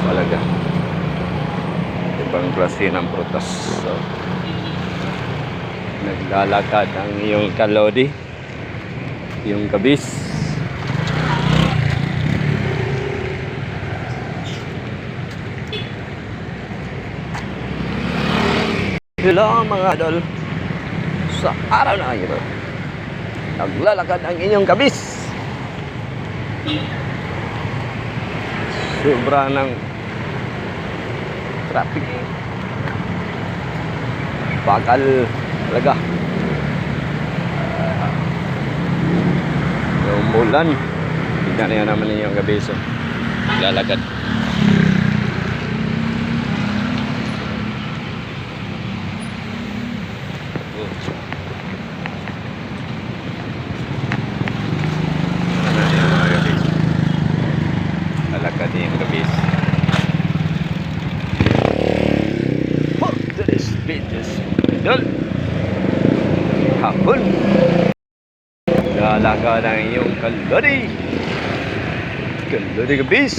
talaga. Ibang klase ng prutas. So, naglalakad ang iyong kalodi, yung kabis. Hello mga idol, sa araw na ngayon naglalakad ang inyong kabis. Sobra ng traffic, bakal talaga. Yung ulan, tignan niyo naman inyong kabis. Naglalakad. Alakad yung kabis. That is business. Idol. Hapon. Alakad ang iyong kalodi. Kalodi kabis.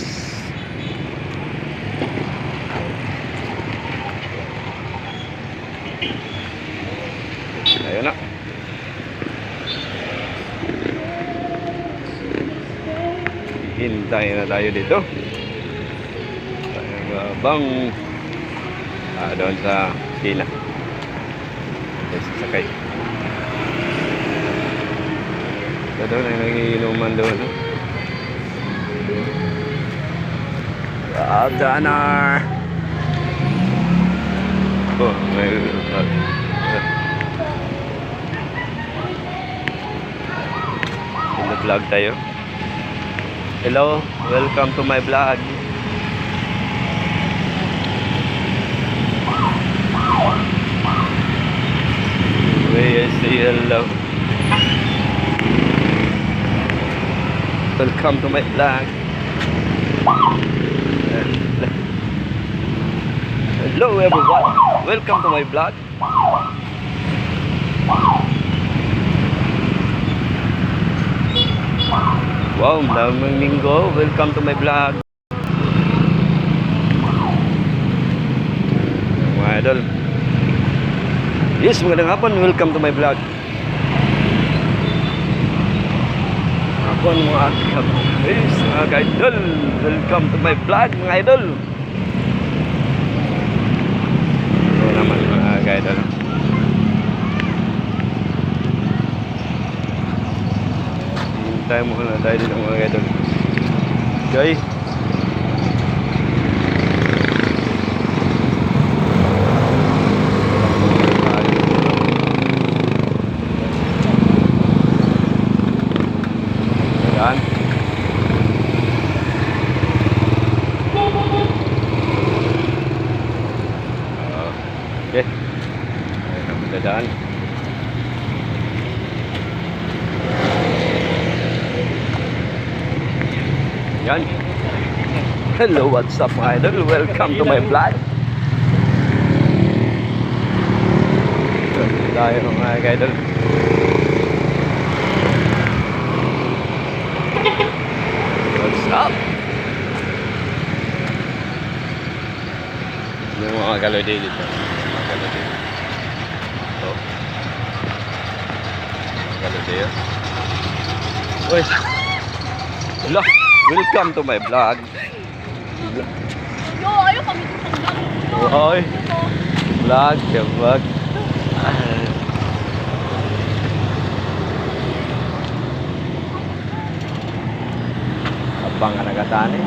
Ayun na. Hintay na tayo dito. Bang doon sa sila. Sasakay. Ito doon ay nagiinuman doon. Danar. Oh, may vlog tayo. Hello, welcome to my vlog. I say hello. Welcome to my vlog. Hello everyone, welcome to my vlog. Wow, daming linggo. Welcome to my vlog. Mga idol. Yes, magandang hapon. Welcome to my vlog. Hapon mga yes, mga idol. Welcome to my vlog, mga idol. Ito naman mga idol. Tayo muna tayo dito mga idol. Okay. Yan. Okay. Ayan ang dadaan. Yan. Hello, what's up mga idol? Welcome to my vlog. Tayo mga idol. What's up? Yung mga kalodi dito. Mga kalodi. Ito. Mga kalodi yun. Uy. Hello. Welcome to my vlog. Yo, ayo kami sa vlog. Hoy. Vlog, vlog. Abang ka nagatani.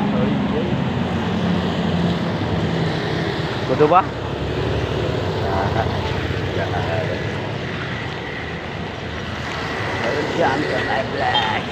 Kudo ba? Welcome to my vlog.